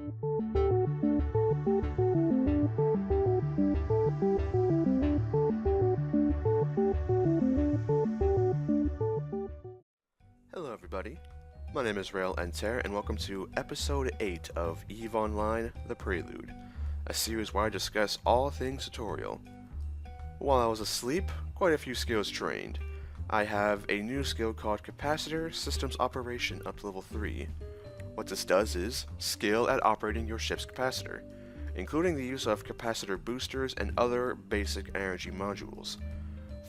Hello everybody, my name is Rayle Entair, and welcome to Episode 8 of EVE Online, The Prelude, a series where I discuss all things tutorial. While I was asleep, quite a few skills trained. I have a new skill called Capacitor Systems Operation up to level 3. What this does is skill at operating your ship's capacitor, including the use of capacitor boosters and other basic energy modules.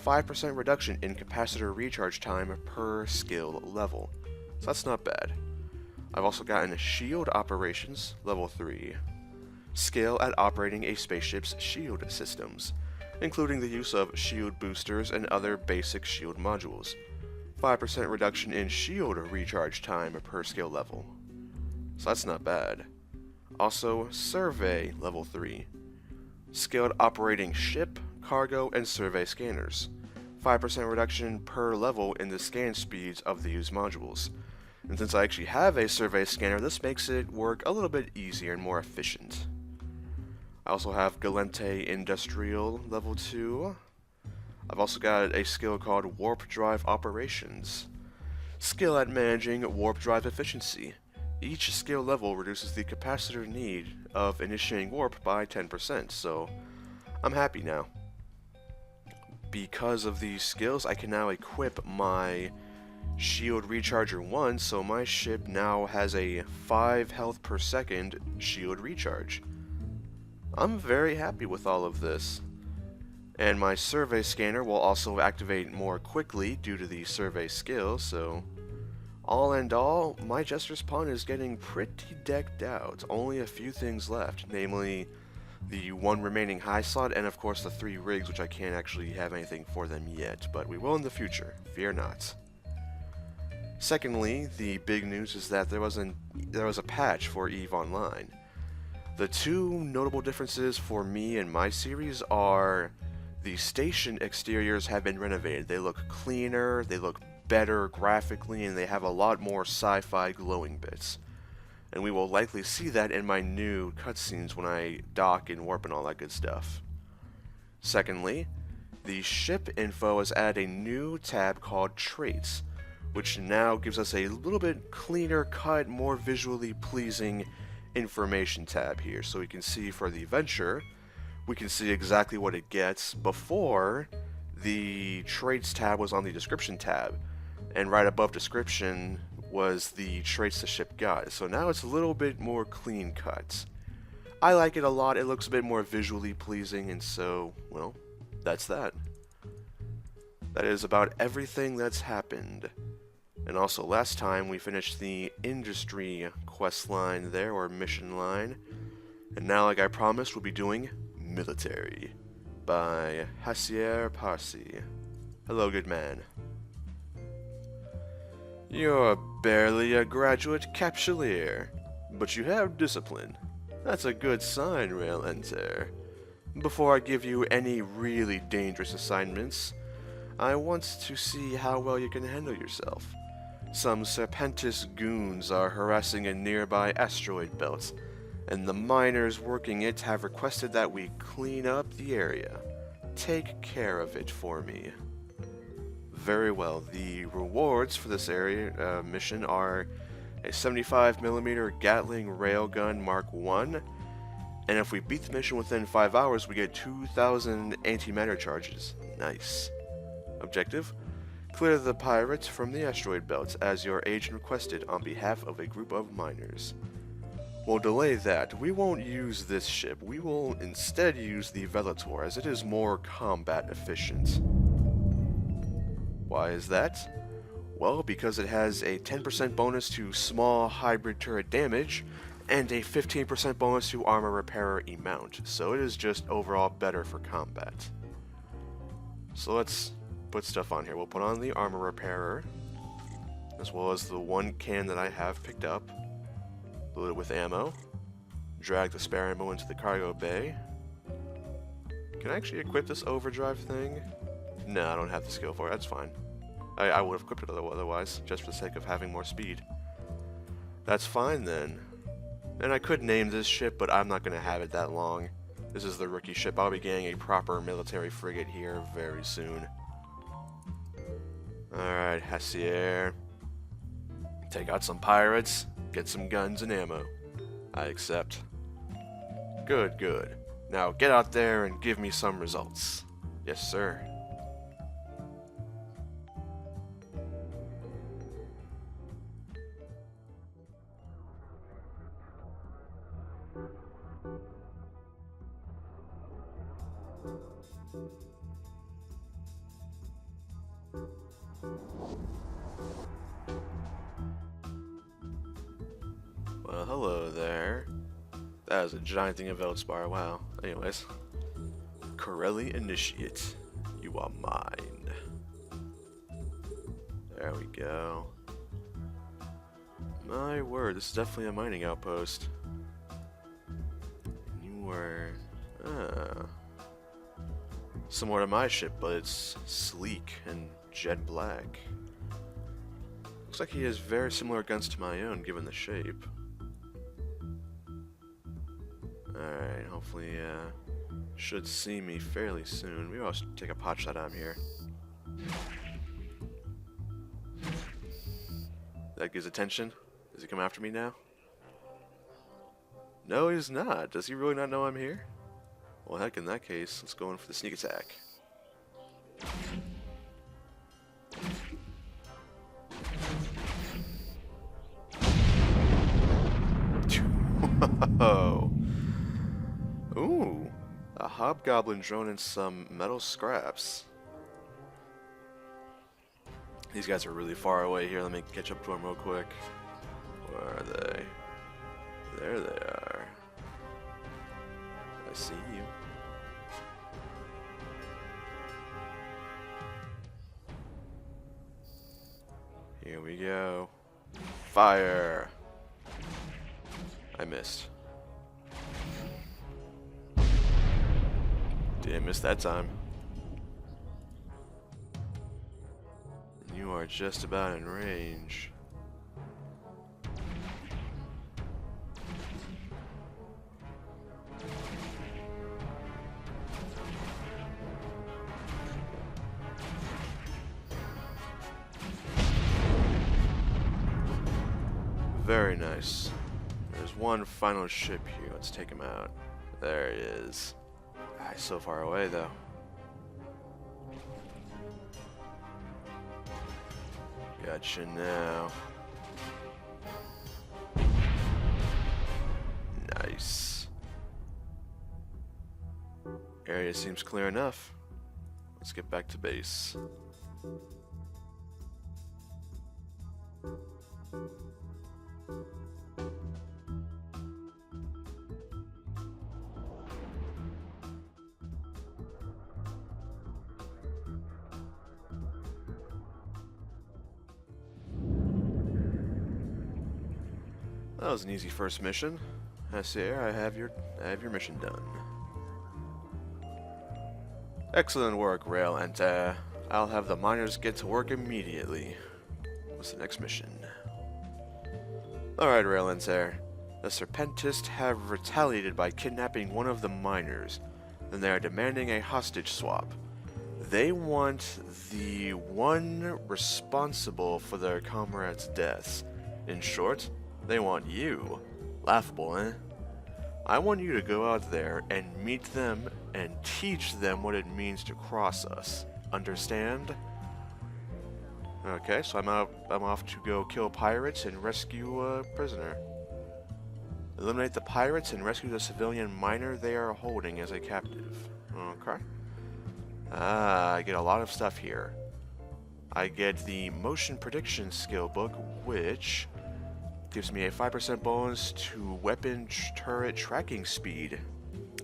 5% reduction in capacitor recharge time per skill level, so that's not bad. I've also gotten Shield Operations, level 3. Skill at operating a spaceship's shield systems, including the use of shield boosters and other basic shield modules. 5% reduction in shield recharge time per skill level, so that's not bad. Also, Survey, level 3. Skilled operating ship, cargo, and survey scanners. 5% reduction per level in the scan speeds of these modules. And since I actually have a survey scanner, this makes it work a little bit easier and more efficient. I also have Galente Industrial, level 2. I've also got a skill called Warp Drive Operations. Skill at managing warp drive efficiency. Each skill level reduces the capacitor need of initiating warp by 10%, so I'm happy now. Because of these skills, I can now equip my Shield Recharger 1, so my ship now has a 5 health per second shield recharge. I'm very happy with all of this. And my survey scanner will also activate more quickly due to the survey skill, so all in all, my Jester's Pawn is getting pretty decked out. Only a few things left, namely the one remaining high slot and of course the 3 rigs, which I can't actually have anything for them yet, but we will in the future, fear not. Secondly, the big news is that there was a patch for EVE Online. The two notable differences for me and my series are the station exteriors have been renovated. They look cleaner, they look better graphically, and they have a lot more sci-fi glowing bits. And we will likely see that in my new cutscenes when I dock and warp and all that good stuff. Secondly, the ship info has added a new tab called Traits, which now gives us a little bit cleaner cut, more visually pleasing information tab here. So we can see for the adventure, we can see exactly what it gets. Before, the Traits tab was on the description tab, and right above description was the traits the ship got. So now it's a little bit more clean cut. I like it a lot. It looks a bit more visually pleasing, and so, well, that's that. That is about everything that's happened. And also, last time we finished the industry quest line there, or mission line. And now, like I promised, we'll be doing Military by Hasier Parsi. Hello, good man. You're barely a graduate capsuleer, but you have discipline. That's a good sign, Rayle Entair. Before I give you any really dangerous assignments, I want to see how well you can handle yourself. Some Serpentis goons are harassing a nearby asteroid belt, and the miners working it have requested that we clean up the area. Take care of it for me. Very well. The rewards for this area mission are a 75mm Gatling Railgun Mark 1, and if we beat the mission within 5 hours, we get 2,000 antimatter charges. Nice. Objective: clear the pirates from the asteroid belt as your agent requested on behalf of a group of miners. We'll delay that. We won't use this ship. We will instead use the Velator, as it is more combat efficient. Why is that? Well, because it has a 10% bonus to small hybrid turret damage, and a 15% bonus to armor repairer amount, so it is just overall better for combat. So let's put stuff on here. We'll put on the armor repairer, as well as the one can that I have picked up, load it with ammo, drag the spare ammo into the cargo bay. Can I actually equip this overdrive thing? No, I don't have the skill for it. That's fine. I would have equipped it otherwise, just for the sake of having more speed. That's fine then. And I could name this ship, but I'm not going to have it that long. This is the rookie ship. I'll be getting a proper military frigate here very soon. Alright, Hessier. Take out some pirates, get some guns and ammo. I accept. Good, good. Now get out there and give me some results. Yes, sir. Well, hello there. That is a giant thing of Veldspar, wow. Anyways. Corelli Initiate. You are mine. There we go. My word, this is definitely a mining outpost. You were... similar to my ship, but it's sleek and jet black. Looks like he has very similar guns to my own, given the shape. Alright, hopefully, should see me fairly soon. Maybe I'll take a pot shot at him here. That gives attention. Does he come after me now? No, he's not. Does he really not know I'm here? Well, heck, in that case, let's go in for the sneak attack. Whoa. Ooh, a hobgoblin drone and some metal scraps. These guys are really far away here. Let me catch up to them real quick. Where are they? There they are. I see you. Here we go. Fire! I missed. Didn't miss that time. You are just about in range. Very nice. There's one final ship here. Let's take him out. There he is. Ah, he's so far away, though. Gotcha now. Nice. Area seems clear enough. Let's get back to base. That was an easy first mission. Entair, I have your mission done. Excellent work, Rayle, Entair. I'll have the miners get to work immediately. What's the next mission? Alright, Rayle, Entair. The Serpentists have retaliated by kidnapping one of the miners. Then they are demanding a hostage swap. They want the one responsible for their comrades' deaths. In short, they want you. Laughable, eh? I want you to go out there and meet them and teach them what it means to cross us. Understand? Okay, so I'm off to go kill pirates and rescue a prisoner. Eliminate the pirates and rescue the civilian miner they are holding as a captive. Okay. Ah, I get a lot of stuff here. I get the motion prediction skill book, which gives me a 5% bonus to weapon turret tracking speed.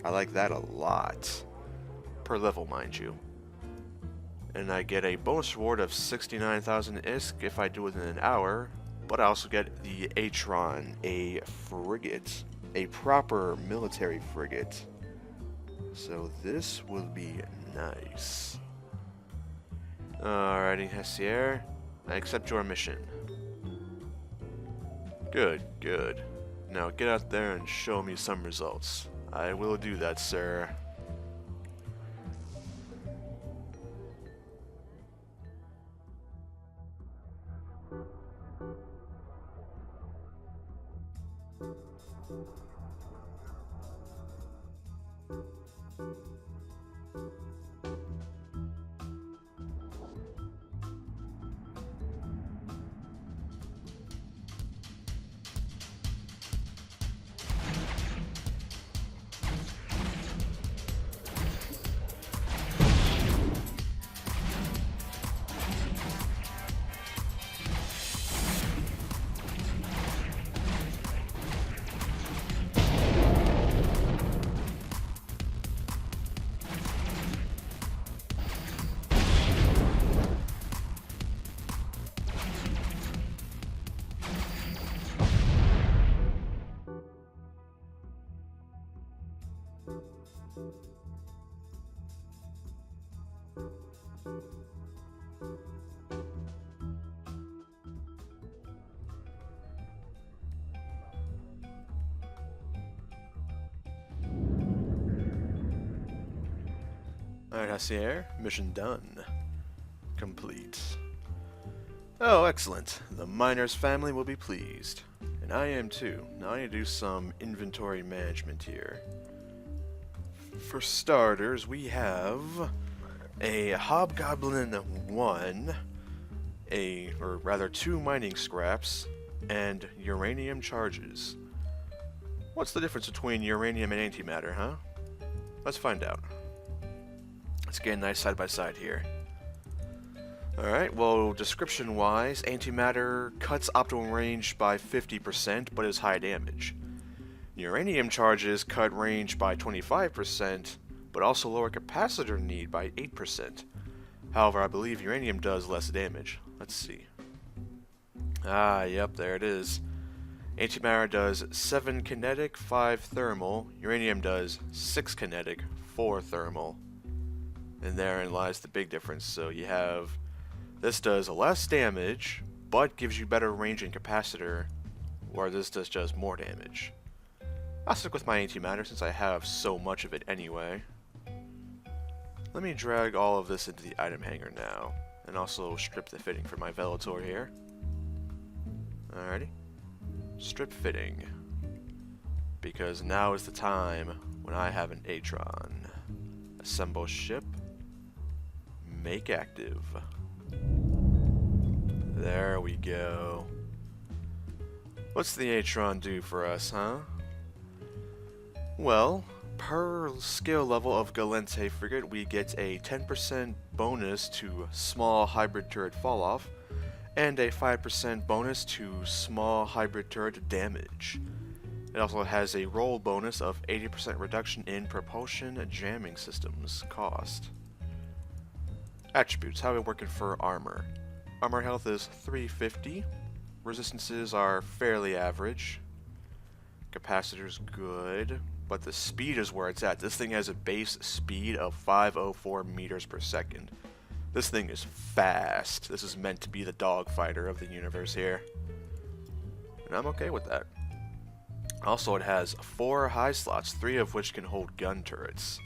I like that a lot. Per level, mind you. And I get a bonus reward of 69,000 ISK if I do it in an hour. But I also get the Atron, a frigate. A proper military frigate. So this will be nice. Alrighty, Hessier. I accept your mission. Good, good. Now get out there and show me some results. I will do that, sir. Alright, Hassier, mission done. Complete. Oh, excellent. The miner's family will be pleased. And I am too. Now I need to do some inventory management here. For starters, we have a Hobgoblin 1, or rather 2 mining scraps, and uranium charges. What's the difference between uranium and antimatter, huh? Let's find out. Let's get a nice side-by-side here. Alright, well, description-wise, antimatter cuts optimal range by 50%, but is high damage. Uranium charges cut range by 25%, but also lower capacitor need by 8%. However, I believe uranium does less damage. Let's see. Ah, yep, there it is. Antimatter does 7 kinetic, 5 thermal. Uranium does 6 kinetic, 4 thermal. And therein lies the big difference. So you have, this does less damage, but gives you better range and capacitor, where this does just more damage. I'll stick with my antimatter since I have so much of it anyway. Let me drag all of this into the item hanger now, and also strip the fitting for my Velotor here. Alrighty. Strip fitting. Because now is the time when I have an Atron. Assemble ship. Make active. There we go. What's the Atron do for us, huh? Well, per skill level of Galente frigate, we get a 10% bonus to small hybrid turret falloff, and a 5% bonus to small hybrid turret damage. It also has a roll bonus of 80% reduction in propulsion jamming systems cost. Attributes, how are we working for armor? Armor health is 350, resistances are fairly average, capacitor's good, but the speed is where it's at. This thing has a base speed of 504 meters per second. This thing is fast. This is meant to be the dogfighter of the universe here. And I'm okay with that. Also, it has 4 high slots, 3 of which can hold gun turrets.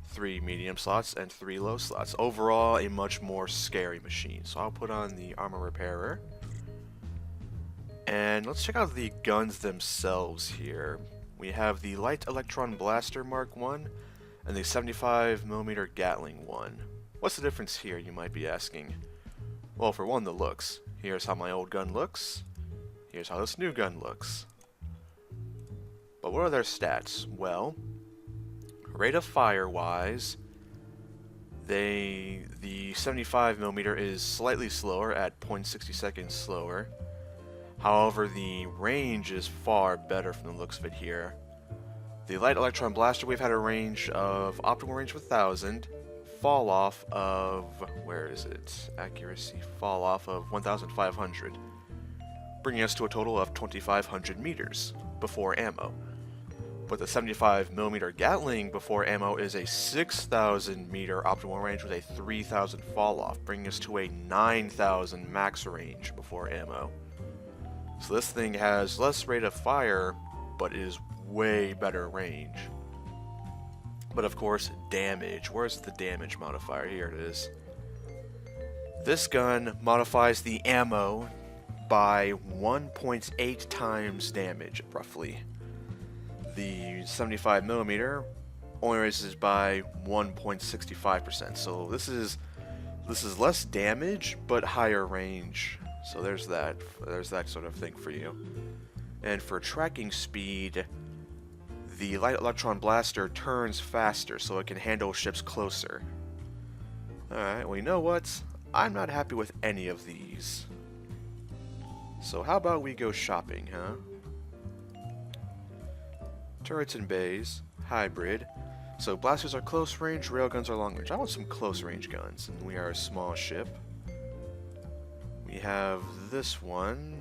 3 medium slots and 3 low slots. Overall, a much more scary machine. So I'll put on the armor repairer. And let's check out the guns themselves here. We have the light electron blaster Mark 1 and the 75mm Gatling 1. What's the difference here, you might be asking? Well, for one, the looks. Here's how my old gun looks. Here's how this new gun looks. But what are their stats? Well, rate of fire wise, the 75mm is slightly slower at 0.60 seconds slower. However, the range is far better from the looks of it here. The light electron blaster, we've had a range of optimal range of 1000, fall off of, where is it? Accuracy, fall off of 1500, bringing us to a total of 2500 meters before ammo. But the 75mm Gatling before ammo is a 6000 meter optimal range with a 3000 fall off, bringing us to a 9000 max range before ammo. So this thing has less rate of fire, but it is way better range. But of course, damage. Where's the damage modifier? Here it is. This gun modifies the ammo by 1.8 times damage, roughly. The 75mm only raises by 1.65%. So this is less damage but higher range. So there's that sort of thing for you. And for tracking speed, the light electron blaster turns faster so it can handle ships closer. Alright, well, you know what? I'm not happy with any of these. So how about we go shopping, huh? Turrets and bays, hybrid. So blasters are close range, railguns are long range. I want some close range guns, and we are a small ship. We have this one,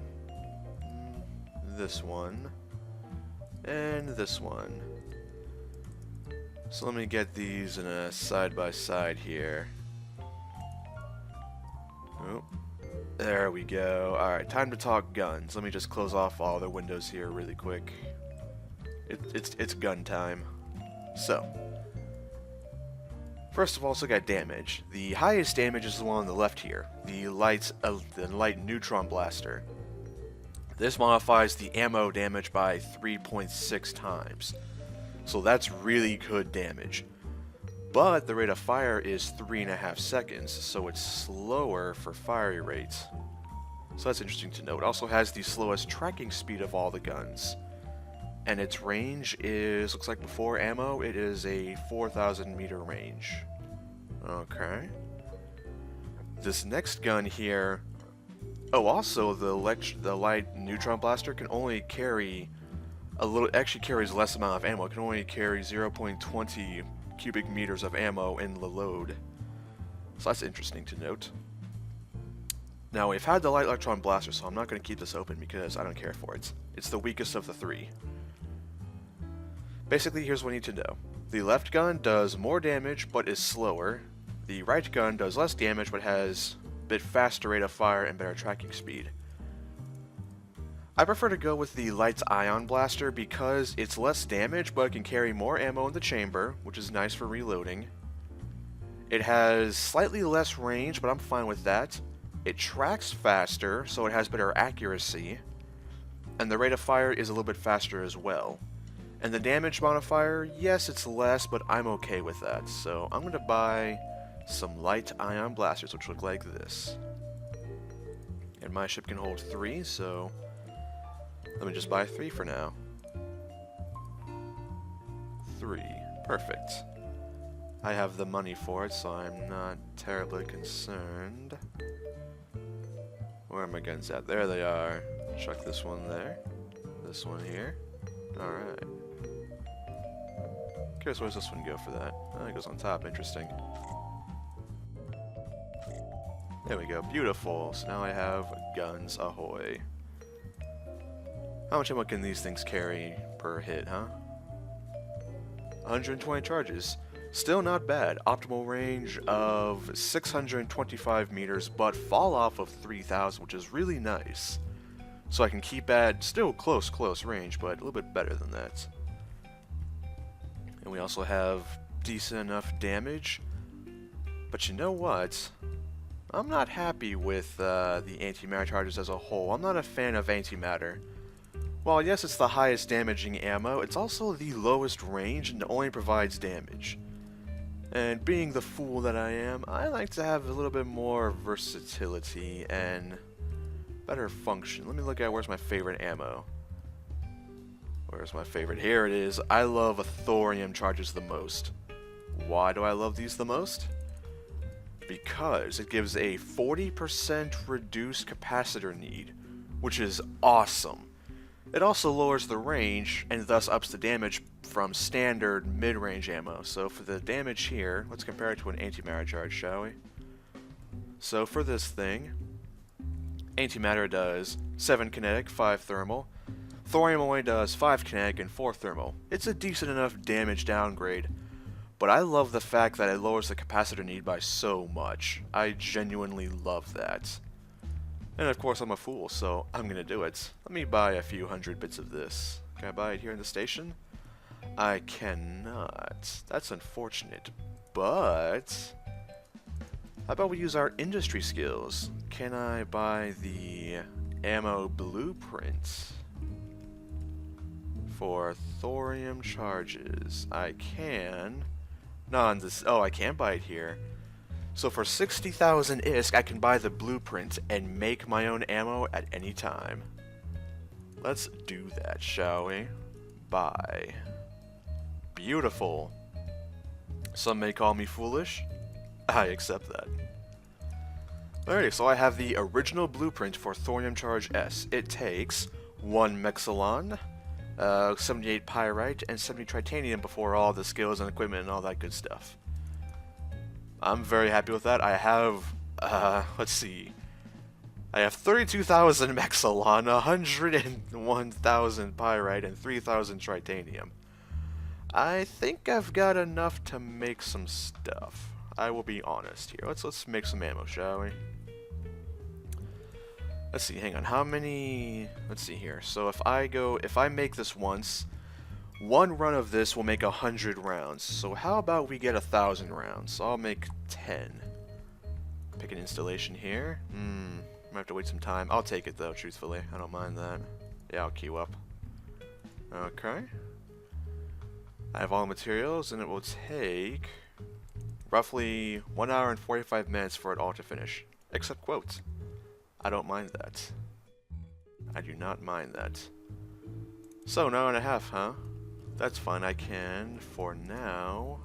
and this one. So let me get these in a side-by-side here. Oh, there we go. Alright, time to talk guns. Let me just close off all the windows here really quick. It's gun time. So, first of all, let's look at damage. The highest damage is the one on the left here, the light neutron blaster. This modifies the ammo damage by 3.6 times. So that's really good damage. But the rate of fire is 3.5 seconds, so it's slower for fire rates. So that's interesting to note. It also has the slowest tracking speed of all the guns. And its range is, looks like before ammo, it is a 4,000 meter range. Okay. This next gun here, oh, also the light neutron blaster can only carry actually carries less amount of ammo. It can only carry 0.20 cubic meters of ammo in the load. So that's interesting to note. Now, we've had the light electron blaster, so I'm not going to keep this open because I don't care for it. It's the weakest of the three. Basically, here's what you need to know. The left gun does more damage, but is slower. The right gun does less damage, but has a bit faster rate of fire and better tracking speed. I prefer to go with the light ion blaster because it's less damage, but it can carry more ammo in the chamber, which is nice for reloading. It has slightly less range, but I'm fine with that. It tracks faster, so it has better accuracy. And the rate of fire is a little bit faster as well. And the damage modifier, yes, it's less, but I'm okay with that. So I'm going to buy some light ion blasters, which look like this. And my ship can hold 3, so let me just buy 3 for now. 3. Perfect. I have the money for it, so I'm not terribly concerned. Where are my guns at? There they are. Chuck this one there. This one here. Alright. Curious, where does this one go for that? Oh, it goes on top. Interesting. There we go. Beautiful. So now I have guns ahoy. How much ammo can these things carry per hit, huh? 120 charges. Still not bad. Optimal range of 625 meters, but fall off of 3,000, which is really nice. So I can keep at still close range, but a little bit better than that. And we also have decent enough damage. But you know what? I'm not happy with the antimatter charges as a whole. I'm not a fan of antimatter. While yes, it's the highest damaging ammo, it's also the lowest range and only provides damage. And being the fool that I am, I like to have a little bit more versatility and better function. Let me look at where's my favorite ammo. Where's my favorite? Here it is. I love thorium charges the most. Why do I love these the most? Because it gives a 40% reduced capacitor need, which is awesome. It also lowers the range, and thus ups the damage from standard mid-range ammo. So for the damage here, let's compare it to an antimatter charge, shall we? So for this thing, antimatter does 7 kinetic, 5 thermal. Thorium only does 5 kinetic and 4 thermal. It's a decent enough damage downgrade, but I love the fact that it lowers the capacitor need by so much. I genuinely love that. And of course I'm a fool, so I'm gonna do it. Let me buy a few hundred bits of this. Can I buy it here in the station? I cannot. That's unfortunate. But how about we use our industry skills? Can I buy the ammo blueprint for thorium charges? I can. Not on this. Oh, I can't buy it here. So for 60,000 ISK, I can buy the blueprint and make my own ammo at any time. Let's do that, shall we? Buy. Beautiful. Some may call me foolish. I accept that. Alrighty, so I have the original blueprint for Thorium Charge S. It takes 1 Mexilon, 78 Pyrite, and 70 Tritanium before all the skills and equipment and all that good stuff. I'm very happy with that. I have, let's see. I have 32,000 Mexilon, 101,000 Pyrite, and 3,000 Tritanium. I think I've got enough to make some stuff. I will be honest here. Let's make some ammo, shall we? Let's see, hang on. How many... Let's see here. So if I make this once, one run of this will make 100 rounds. So how about we get 1,000 rounds? So I'll make 10. Pick an installation here. I have to wait some time. I'll take it though, truthfully. I don't mind that. Yeah, I'll queue up. Okay. I have all the materials, and it will take roughly 1 hour and 45 minutes for it all to finish. Except quotes. I don't mind that. I do not mind that. So, an hour and a half, huh? That's fine. I can, for now...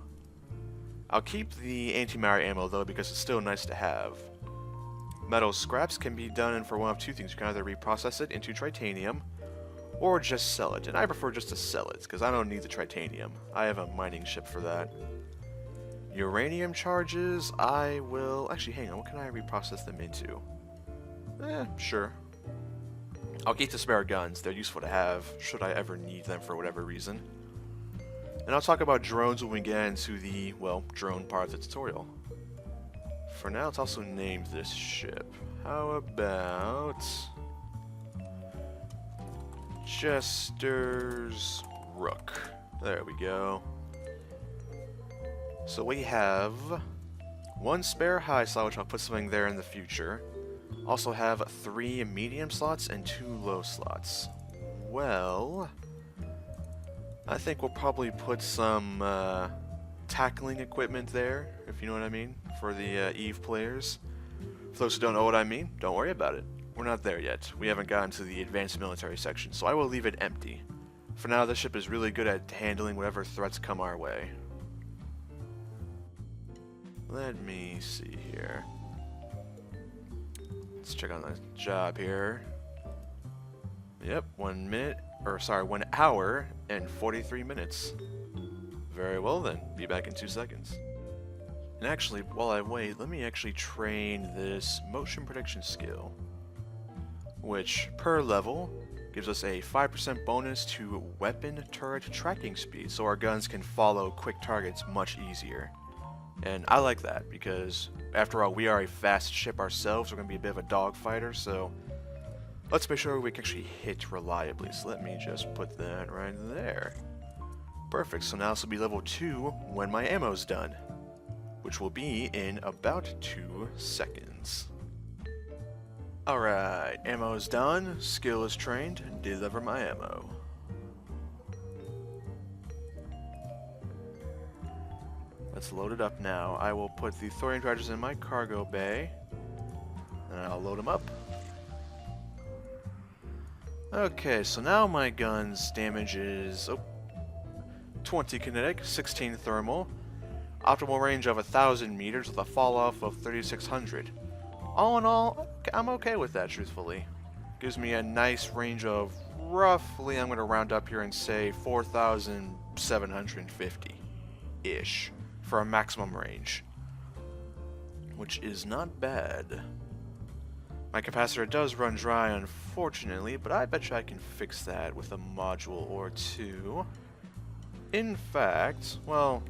I'll keep the antimatter ammo, though, because it's still nice to have. Metal scraps can be done for one of two things. You can either reprocess it into tritanium, or just sell it. And I prefer just to sell it, because I don't need the tritanium. I have a mining ship for that. Uranium charges, I will... Actually, hang on. What can I reprocess them into? Sure. I'll keep the spare guns. They're useful to have, should I ever need them for whatever reason. And I'll talk about drones when we get into the, well, drone part of the tutorial. For now, let's also name this ship. How about... Jester's Rook. There we go. So we have 1 spare high slot, which I'll put something there in the future. Also have 3 medium slots and 2 low slots. Well, I think we'll probably put some tackling equipment there, if you know what I mean, for the EVE players. For those who don't know what I mean, don't worry about it. We're not there yet. We haven't gotten to the advanced military section, so I will leave it empty. For now, this ship is really good at handling whatever threats come our way. Let me see here. Let's check on the job here. Yep, 1 hour and 43 minutes. Very well then, be back in 2 seconds. And actually, while I wait, let me actually train this motion prediction skill, which per level gives us a 5% bonus to weapon turret tracking speed, so our guns can follow quick targets much easier. And I like that, because after all, we are a fast ship ourselves. We're going to be a bit of a dogfighter, so let's make sure we can actually hit reliably. So let me just put that right there. Perfect, so now this will be level 2 when my ammo's done, which will be in about 2 seconds. Alright, ammo's done, skill is trained, deliver my ammo. Let's load it up now. I will put the thorium charges in my cargo bay, and I'll load them up. Okay, so now my gun's damage is 20 kinetic, 16 thermal, optimal range of 1,000 meters with a fall off of 3,600. All in all, I'm okay with that, truthfully. Gives me a nice range of roughly, I'm going to round up here and say 4,750-ish for a maximum range, which is not bad. My capacitor does run dry, unfortunately, but I bet you I can fix that with a module or two. In fact, well,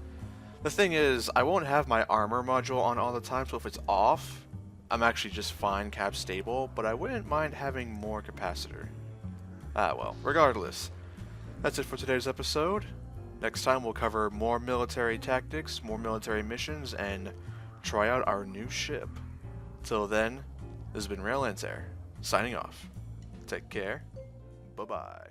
the thing is, I won't have my armor module on all the time, so if it's off, I'm actually just fine cap stable, but I wouldn't mind having more capacitor. Ah well, regardless. That's it for today's episode. Next time we'll cover more military tactics, more military missions, and try out our new ship. Till then, this has been Rayle Entair, signing off. Take care. Bye-bye.